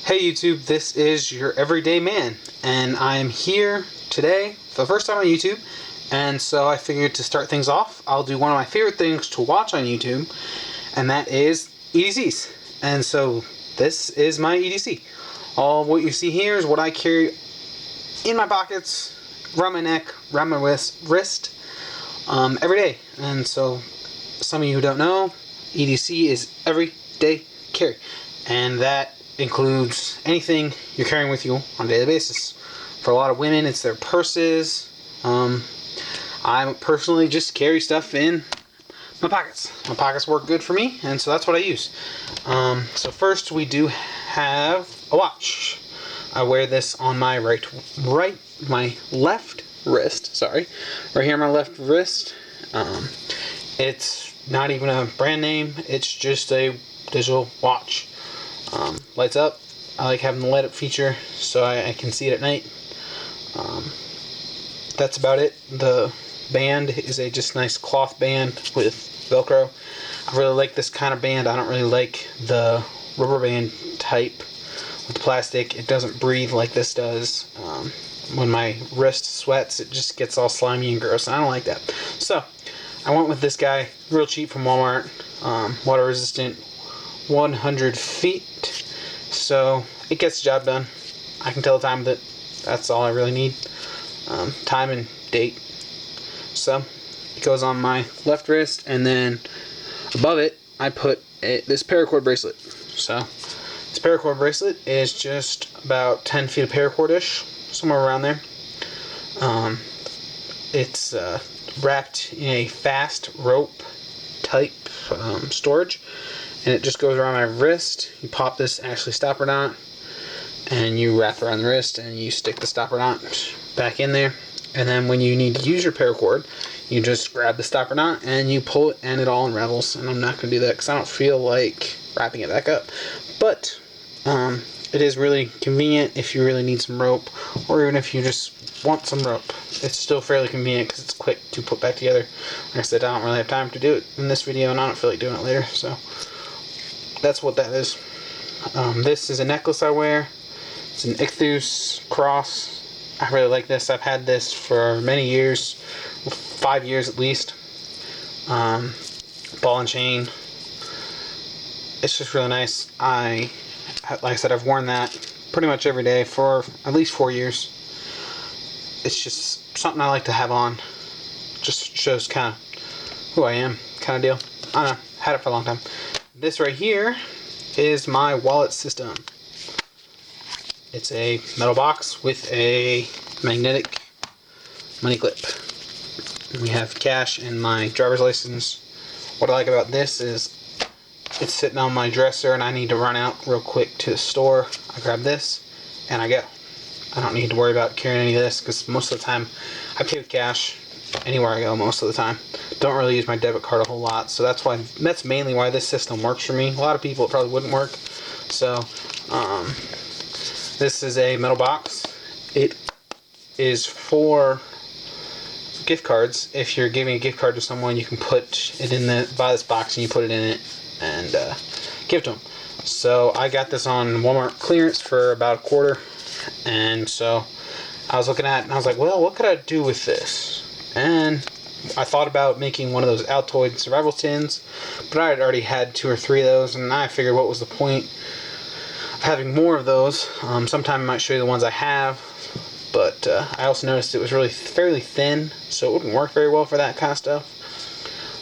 Hey YouTube, this is your everyday man, and I'm here today for the first time on YouTube, and so I figured to start things off, I'll do one of my favorite things to watch on YouTube, and that is EDCs. And so this is my EDC. All what you see here is what I carry in my pockets, around my neck, around my wrist, every day. And so some of you who don't know, EDC is everyday carry, and that includes anything you're carrying with you on a daily basis. For a lot of women, it's their purses. I personally just carry stuff in my pockets. My pockets work good for me, and so that's what I use. So first, we do have a watch. I wear this on my my left wrist. Sorry, right here on my left wrist. It's not even a brand name. It's just a digital watch. Lights up. I like having the light up feature so I can see it at night. That's about it. The band is a just nice cloth band with Velcro. I really like this kind of band. I don't really like the rubber band type with the plastic. It doesn't breathe like this does. When my wrist sweats, it just gets all slimy and gross, and I don't like that. So I went with this guy, real cheap from Walmart, water resistant, 100 feet, so it gets the job done. I can tell the time with it. That's all I really need. Time and date. So it goes on my left wrist, and then above it I put this paracord bracelet. So this paracord bracelet is just about 10 feet of paracord-ish, somewhere around there. It's wrapped in a fast rope type storage, and it just goes around my wrist. You pop this Ashley stopper knot, and you wrap around the wrist, and you stick the stopper knot back in there. And then when you need to use your paracord, you just grab the stopper knot and you pull it, and it all unravels. And I'm not going to do that because I don't feel like wrapping it back up. But it is really convenient if you really need some rope, or even if you just want some rope. It's still fairly convenient because it's quick to put back together. Like I said, I don't really have time to do it in this video, and I don't feel like doing it later. So that's what that is. This is a necklace I wear. It's an ichthus cross. I really like this. I've had this for many years, 5 years at least. Ball and chain. It's just really nice. Like I said, I've worn that pretty much every day for at least 4 years. It's just something I like to have on. Just shows kind of who I am, kind of deal. I don't know. Had it for a long time. This right here is my wallet system. It's a metal box with a magnetic money clip. We have cash and my driver's license. What I like about this is it's sitting on my dresser and I need to run out real quick to the store. I grab this and I go. I don't need to worry about carrying any of this because most of the time I pay with cash anywhere I go most of the time. Don't really use my debit card a whole lot, so that's mainly why this system works for me. A lot of people it probably wouldn't work. So this is a metal box. It is for gift cards. If you're giving a gift card to someone, you can put it in buy this box and you put it in it and give it to them. So I got this on Walmart clearance for about $1, and so I was looking at it and I was like, well, what could I do with this? And I thought about making one of those Altoid survival tins, but I had already had 2 or 3 of those, and I figured what was the point of having more of those. Sometime I might show you the ones I have, but I also noticed it was really fairly thin, so it wouldn't work very well for that kind of stuff.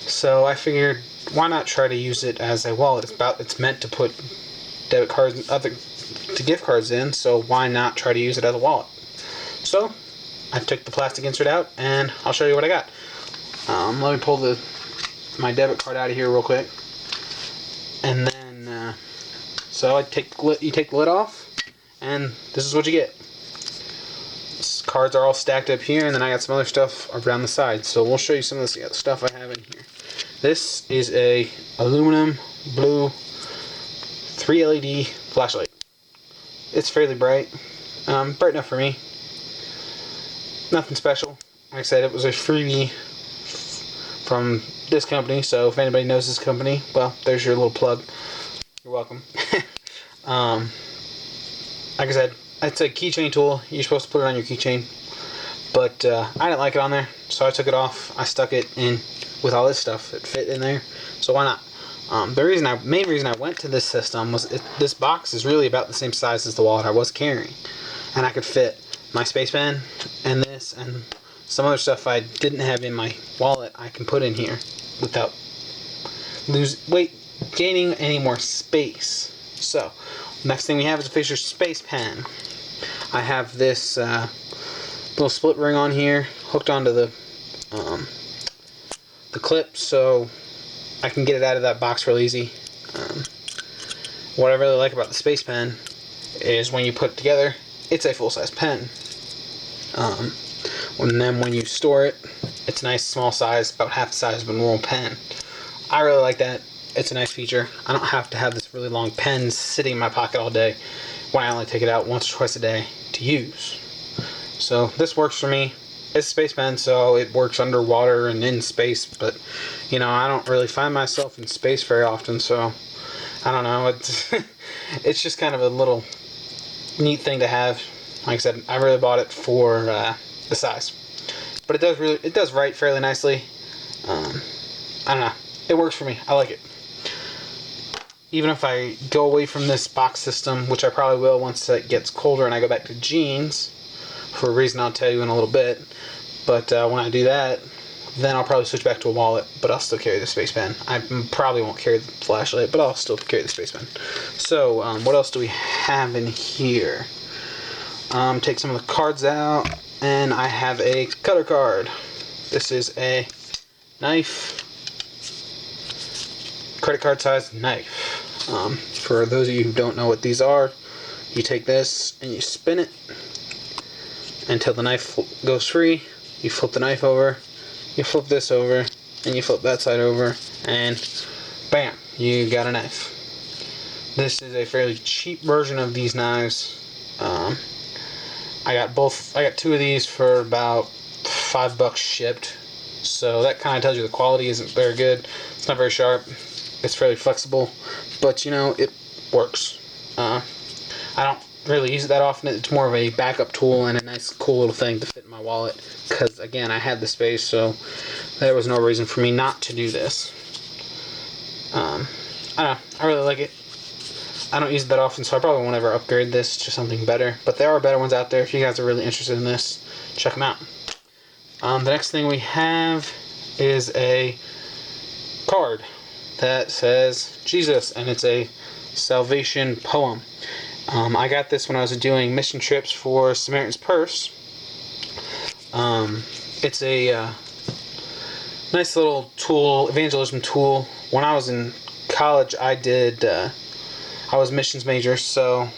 So I figured, why not try to use it as a wallet? It's meant to put debit cards and other gift cards in, so why not try to use it as a wallet? So I took the plastic insert out, and I'll show you what I got. Let me pull my debit card out of here real quick, and then so you take the lid off, and this is what you get. Cards are all stacked up here, and then I got some other stuff around the side. So we'll show you some of the stuff I have in here. This is a aluminum blue 3 LED flashlight. It's fairly bright, bright enough for me. Nothing special. Like I said, it was a freebie from this company, so if anybody knows this company, well, there's your little plug. You're welcome. like I said, it's a keychain tool. You're supposed to put it on your keychain. But I didn't like it on there, so I took it off. I stuck it in with all this stuff. It fit in there, so why not? The main reason I went to this system was this box is really about the same size as the wallet I was carrying, and I could fit my space pen and this and some other stuff I didn't have in my wallet. I can put in here without gaining any more space. So next thing we have is a Fisher Space Pen. I have this little split ring on here hooked onto the clip, so I can get it out of that box real easy. What I really like about the Space Pen is when you put it together, it's a full-size pen. And then when you store it, it's a nice small size, about half the size of a normal pen. I really like that. It's a nice feature. I don't have to have this really long pen sitting in my pocket all day when I only take it out once or twice a day to use. So this works for me. It's a space pen, so it works underwater and in space, but you know, I don't really find myself in space very often, so I don't know, it's just kind of a little neat thing to have. Like I said, I really bought it for the size, but it does write fairly nicely. I don't know, it works for me. I like it. Even if I go away from this box system, which I probably will once it gets colder and I go back to jeans, for a reason I'll tell you in a little bit, but when I do that, then I'll probably switch back to a wallet, but I'll still carry the Space Pen. I probably won't carry the flashlight, but I'll still carry the Space Pen. So, what else do we have in here? Take some of the cards out, and I have a cutter card. This is a knife, credit card size knife. For those of you who don't know what these are, you take this and you spin it until the knife goes free. You flip the knife over, you flip this over, and you flip that side over, and bam, you got a knife. This is a fairly cheap version of these knives. I got two of these for about $5 shipped, so that kind of tells you the quality isn't very good. It's not very sharp. It's fairly flexible, but you know, it works. I don't really use it that often. It's more of a backup tool and a nice cool little thing to fit in my wallet, because again, I had the space, so there was no reason for me not to do this. I don't know, I really like it. I don't use it that often, so I probably won't ever upgrade this to something better, but there are better ones out there. If you guys are really interested in this, check them out. The next thing we have is a card that says Jesus, and it's a salvation poem. I got this when I was doing mission trips for Samaritan's Purse. It's a nice little tool, evangelism tool. When I was in college, I was a missions major, so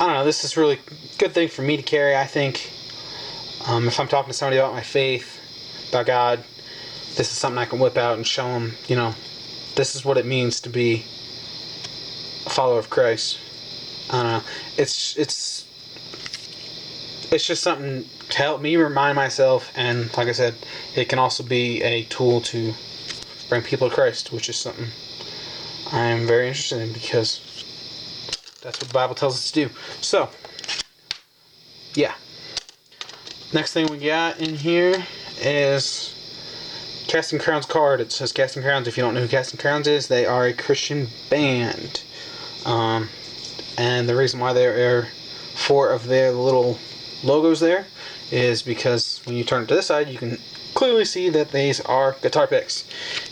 I don't know, this is really a good thing for me to carry, I think. If I'm talking to somebody about my faith, about God, this is something I can whip out and show them, you know, this is what it means to be a follower of Christ. I don't know. It's just something to help me remind myself, and like I said, it can also be a tool to bring people to Christ, which is something I am very interested in, because that's what the Bible tells us to do. So, yeah. Next thing we got in here is Casting Crowns card. It says Casting Crowns. If you don't know who Casting Crowns is, they are a Christian band. And the reason why there are 4 of their little logos there is because when you turn it to this side, you can clearly see that these are guitar picks.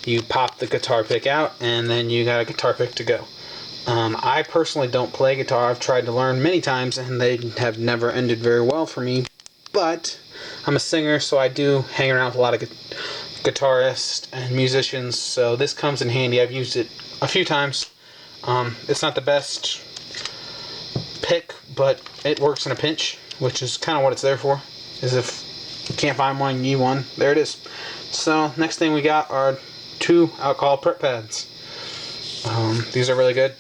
You pop the guitar pick out, and then you got a guitar pick to go. I personally don't play guitar. I've tried to learn many times, and they have never ended very well for me. But I'm a singer, so I do hang around with a lot of guitarists and musicians, so this comes in handy. I've used it a few times. It's not the best pick, but it works in a pinch, which is kind of what it's there for. Is if you can't find one, you need one. There it is. So next thing we got are 2 alcohol prep pads. These are really good.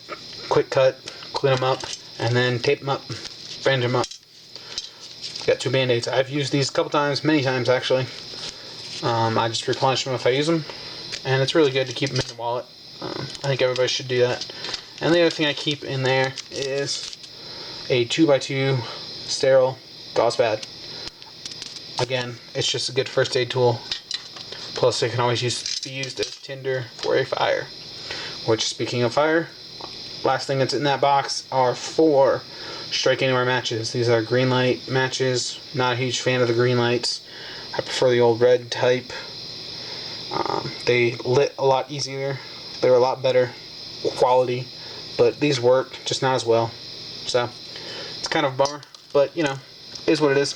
Quick cut, clean them up, and then tape them up, bandage them up. Got 2 band-aids. I've used these a couple times, many times actually. I just replenish them if I use them, and it's really good to keep them in the wallet. I think everybody should do that. And the other thing I keep in there is a 2x2 sterile gauze pad. Again, it's just a good first aid tool. Plus, it can always be used as tinder for a fire. Which, speaking of fire, last thing that's in that box are 4 Strike Anywhere matches. These are green light matches. Not a huge fan of the green lights. I prefer the old red type. They lit a lot easier. They're a lot better quality. But these work, just not as well. So, it's kind of a bummer. But, you know, is what it is.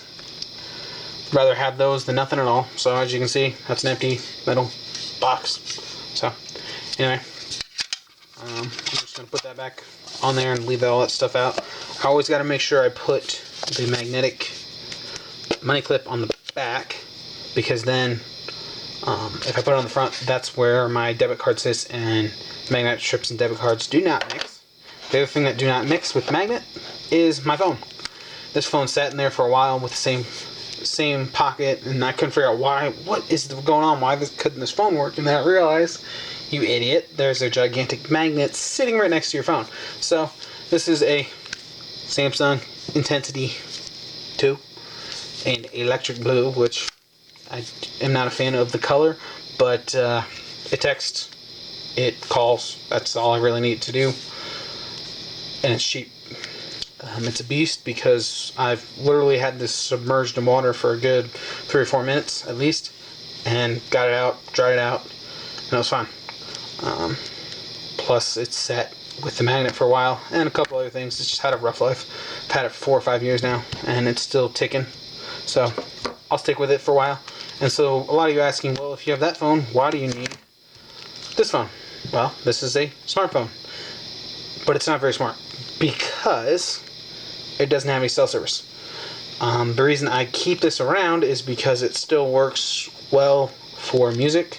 Rather have those than nothing at all. So, as you can see, that's an empty metal box. So, anyway. I'm just going to put that back on there and leave all that stuff out. I always got to make sure I put the magnetic money clip on the back, because then if I put it on the front, that's where my debit card sits, and magnetic strips and debit cards do not mix. The other thing that do not mix with magnet is my phone. This phone sat in there for a while with the same pocket, and I couldn't figure out what is going on, why couldn't this phone work, and then I realized, you idiot, there's a gigantic magnet sitting right next to your phone. So, this is a Samsung Intensity 2 in electric blue, which I am not a fan of the color, but it texts, it calls, that's all I really need to do, and it's cheap. It's a beast because I've literally had this submerged in water for a good 3 or 4 minutes at least, and got it out, dried it out, and it was fine. Plus, it's sat with the magnet for a while, and a couple other things. It's just had a rough life. I've had it for 4 or 5 years now, and it's still ticking. So, I'll stick with it for a while. And so, a lot of you asking, well, if you have that phone, why do you need this phone? Well, this is a smartphone. But it's not very smart, because it doesn't have any cell service. The reason I keep this around is because it still works well for music,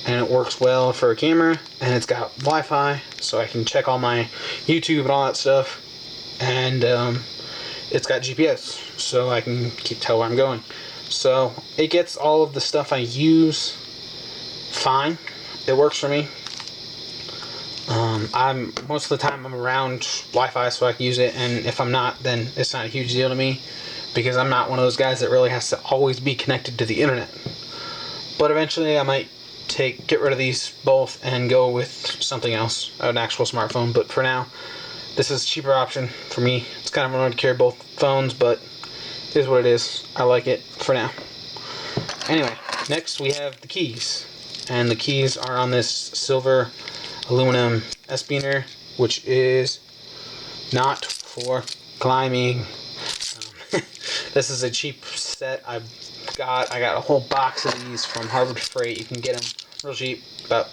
and it works well for a camera, and it's got Wi-Fi, so I can check all my YouTube and all that stuff, and it's got GPS, so I can tell where I'm going. So it gets all of the stuff I use fine. It works for me. Most of the time I'm around Wi-Fi, so I can use it, and if I'm not, then it's not a huge deal to me, because I'm not one of those guys that really has to always be connected to the internet. But eventually I might get rid of these both and go with something else, an actual smartphone. But for now, this is a cheaper option for me. It's kind of annoying to carry both phones, but it is what it is. I like it for now. Anyway, next we have the keys, and the keys are on this silver aluminum S-biner, which is not for climbing. This is a cheap set I got a whole box of these from Harbor Freight. You can get them real cheap, about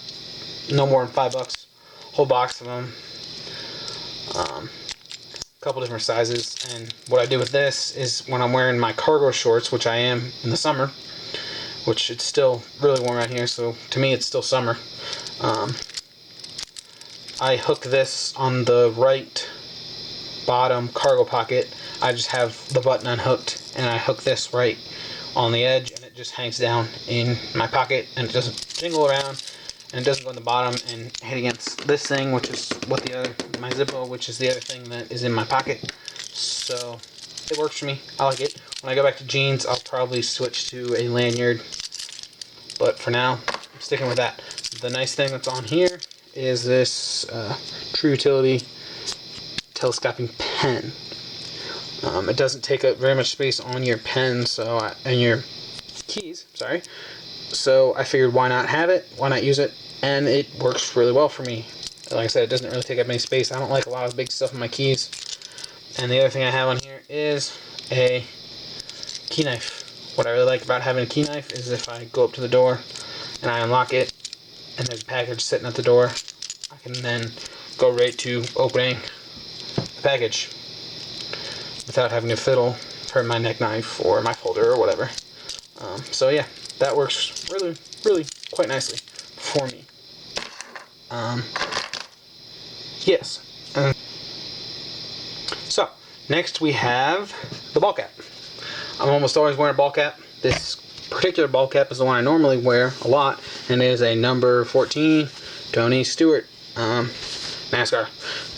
no more than $5. Whole box of them. A couple different sizes. And what I do with this is when I'm wearing my cargo shorts, which I am in the summer, which it's still really warm out here, so to me it's still summer. I hook this on the right bottom cargo pocket. I just have the button unhooked, and I hook this right on the edge, and it just hangs down in my pocket, and it doesn't jingle around, and it doesn't go in the bottom and hit against this thing, which is what my Zippo, which is the other thing that is in my pocket. So it works for me. I like it. When I go back to jeans, I'll probably switch to a lanyard, but for now, I'm sticking with that. The nice thing that's on here is this True Utility telescoping pen. It doesn't take up very much space on your pen, and your keys, sorry. So I figured, why not have it? Why not use it? And it works really well for me. Like I said, it doesn't really take up any space. I don't like a lot of big stuff in my keys. And the other thing I have on here is a key knife. What I really like about having a key knife is if I go up to the door and I unlock it, and there's a package sitting at the door, I can then go right to opening the package without having to fiddle for my neck knife or my folder or whatever. So yeah, that works really, really quite nicely for me. Yes. So, next we have the ball cap. I'm almost always wearing a ball cap. This particular ball cap is the one I normally wear a lot, and it is a number 14 Tony Stewart NASCAR.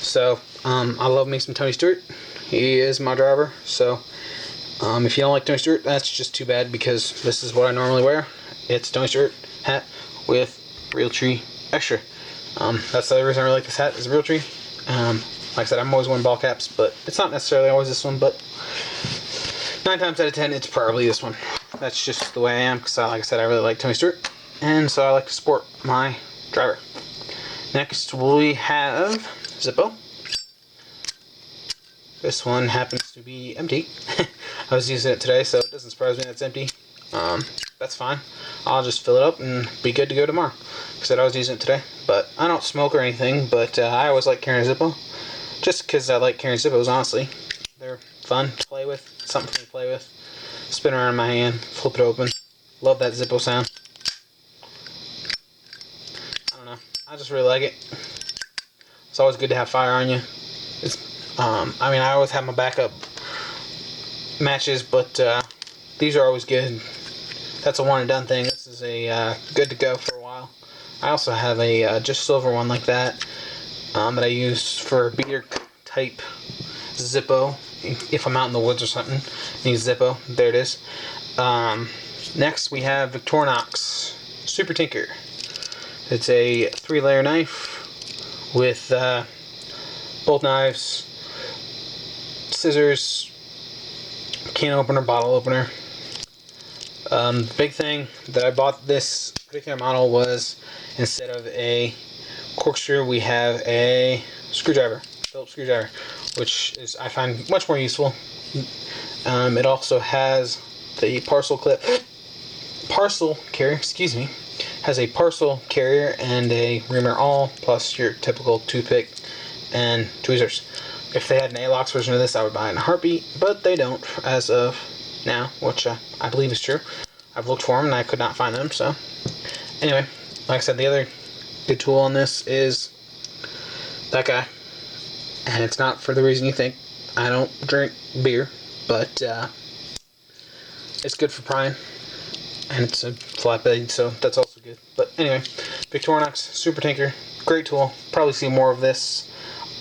So I love me some Tony Stewart. He is my driver, so if you don't like Tony Stewart, that's just too bad, because this is what I normally wear. It's a Tony Stewart hat with Realtree extra. That's the other reason I really like this hat, is Realtree. Like I said, I'm always wearing ball caps, but it's not necessarily always this one, but 9 times out of 10, it's probably this one. That's just the way I am, because like I said, I really like Tony Stewart, and so I like to support my driver. Next, we have Zippo. This one happens to be empty. I was using it today, so it doesn't surprise me that it's empty. That's fine. I'll just fill it up and be good to go tomorrow. Like I said, I was using it today, but I don't smoke or anything, but I always like carrying a Zippo. Just because I like carrying Zippos, honestly. They're fun to play with, something for me to play with. Spin around in my hand, flip it open. Love that Zippo sound. I don't know. I just really like it. It's always good to have fire on you. I mean, I always have my backup matches, but these are always good. That's a one and done thing. This is a good to go for a while. I also have a just silver one like that that I use for beater type Zippo. If I'm out in the woods or something, need Zippo. There it is. Next we have Victorinox Super Tinker. It's a 3-layer knife with both knives, scissors, can opener, bottle opener. The big thing that I bought this particular model was, instead of a corkscrew, we have a screwdriver, Phillips screwdriver, which is, I find, much more useful. It also has the parcel carrier, excuse me, has a parcel carrier and a reamer all, plus your typical toothpick and tweezers. If they had an A-LOX version of this, I would buy it in a heartbeat, but they don't as of now, which I believe is true. I've looked for them and I could not find them, so anyway, like I said, the other good tool on this is that guy, and it's not for the reason you think. I don't drink beer, but it's good for prying, and it's a flat blade, so that's also good. But anyway, Victorinox Super Tinker, great tool. Probably see more of this.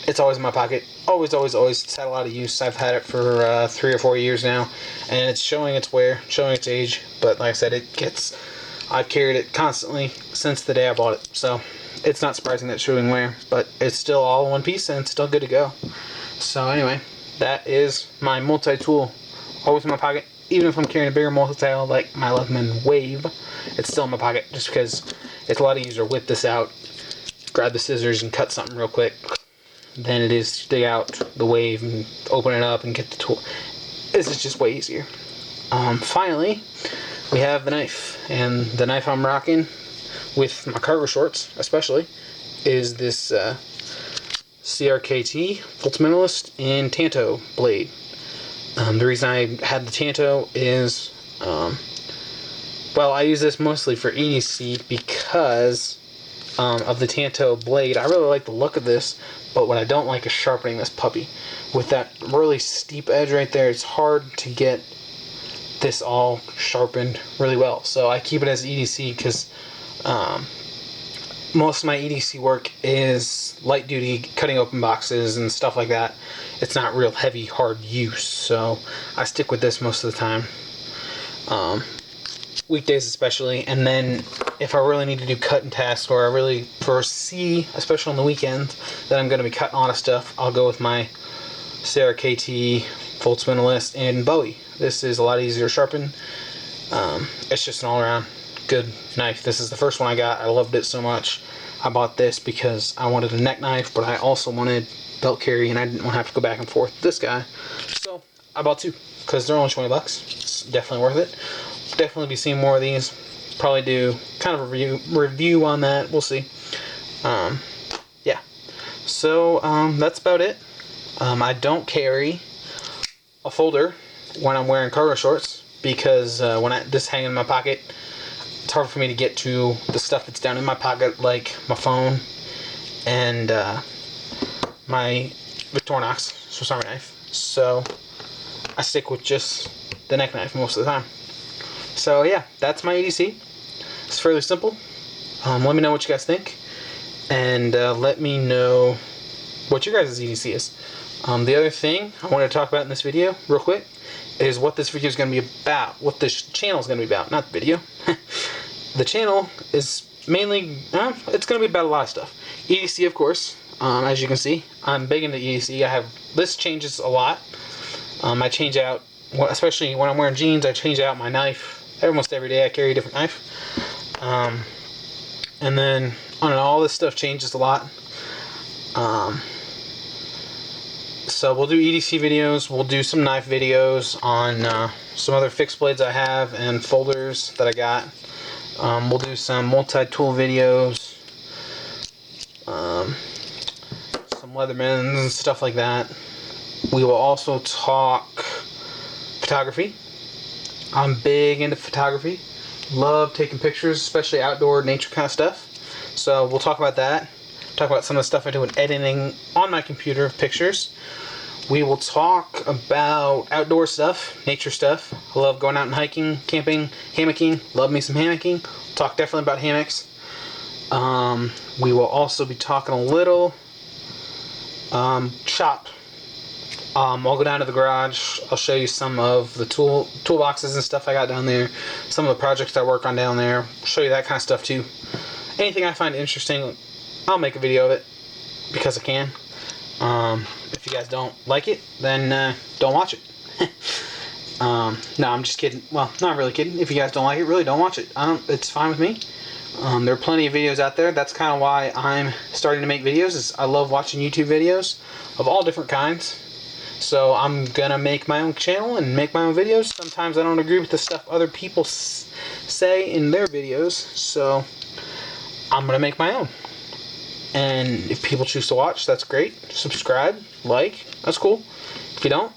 It's always in my pocket. Always, always, always. It's had a lot of use. I've had it for 3 or 4 years now, and it's showing its wear, showing its age. But like I said, I've carried it constantly since the day I bought it. So it's not surprising that it's showing wear, but it's still all in one piece, and it's still good to go. So anyway, that is my multi-tool. Always in my pocket. Even if I'm carrying a bigger multi-tool like my Leatherman Wave, it's still in my pocket, just because it's a lot easier to whip this out, grab the scissors, and cut something real quick than it is to dig out the Wave and open it up and get the tool. This is just way easier. Finally, we have the knife, and the knife I'm rocking with my cargo shorts especially is this CRKT Folts Minimalist in Tanto blade. The reason I had the Tanto is, well, I use this mostly for EDC because of the Tanto blade. I really like the look of this, but what I don't like is sharpening this puppy. With that really steep edge right there, it's hard to get this all sharpened really well. So I keep it as EDC because most of my EDC work is light duty, cutting open boxes and stuff like that. It's not real heavy, hard use, so I stick with this most of the time. Weekdays especially, and then if I really need to do cutting tasks, or I really foresee, especially on the weekends, that I'm going to be cutting a lot of stuff, I'll go with my CRKT Folts Minimalist and Bowie. This is a lot easier to sharpen. It's just an all-around good knife. This is the first one I got. I loved it so much. I bought this because I wanted a neck knife, but I also wanted belt carry, and I didn't want to have to go back and forth with this guy. So I bought 2 because they're only $20. It's definitely worth it. Definitely be seeing more of these. Probably do kind of a review on that. We'll see. Yeah. So that's about it. I don't carry a folder when I'm wearing cargo shorts because when I just hang in my pocket, it's hard for me to get to the stuff that's down in my pocket, like my phone and my Victorinox Swiss Army knife. So I stick with just the neck knife most of the time. So yeah, that's my EDC. It's fairly simple. Let me know what you guys think, and let me know what your guys' EDC is. The other thing I wanted to talk about in this video, real quick, is what this video is going to be about. What this channel is going to be about, not the video. The channel is mainly, it's going to be about a lot of stuff. EDC, of course, as you can see. I'm big into EDC. This changes a lot. I change out, especially when I'm wearing jeans, I change out my knife. Almost every day I carry a different knife. And then, I don't know, all this stuff changes a lot. So we'll do EDC videos, we'll do some knife videos on some other fixed blades I have and folders that I got. We'll do some multi-tool videos, some Leathermans and stuff like that. We will also talk photography. I'm big into photography. Love taking pictures, especially outdoor nature kind of stuff. So we'll talk about that. Talk about some of the stuff I do in editing on my computer of pictures. We will talk about outdoor stuff, nature stuff. I love going out and hiking, camping, hammocking. Love me some hammocking. Talk definitely about hammocks. We will also be talking a little shop. I'll go down to the garage. I'll show you some of the toolboxes and stuff I got down there. Some of the projects I work on down there. Show you that kind of stuff too. Anything I find interesting, I'll make a video of it because I can. If you guys don't like it, then don't watch it. No, I'm just kidding. Well, not really kidding. If you guys don't like it, really don't watch it. It's fine with me. There are plenty of videos out there. That's kind of why I'm starting to make videos. Is I love watching YouTube videos of all different kinds. So I'm gonna make my own channel and make my own videos. Sometimes I don't agree with the stuff other people say in their videos, so I'm gonna make my own. And if people choose to watch, that's great. Subscribe, like, that's cool. If you don't,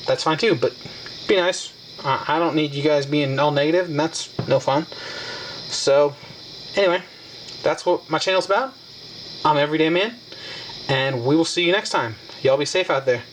that's fine too, but be nice. I don't need you guys being all negative, and that's no fun. So, anyway, that's what my channel's about. I'm Everyday Man, and we will see you next time. Y'all be safe out there.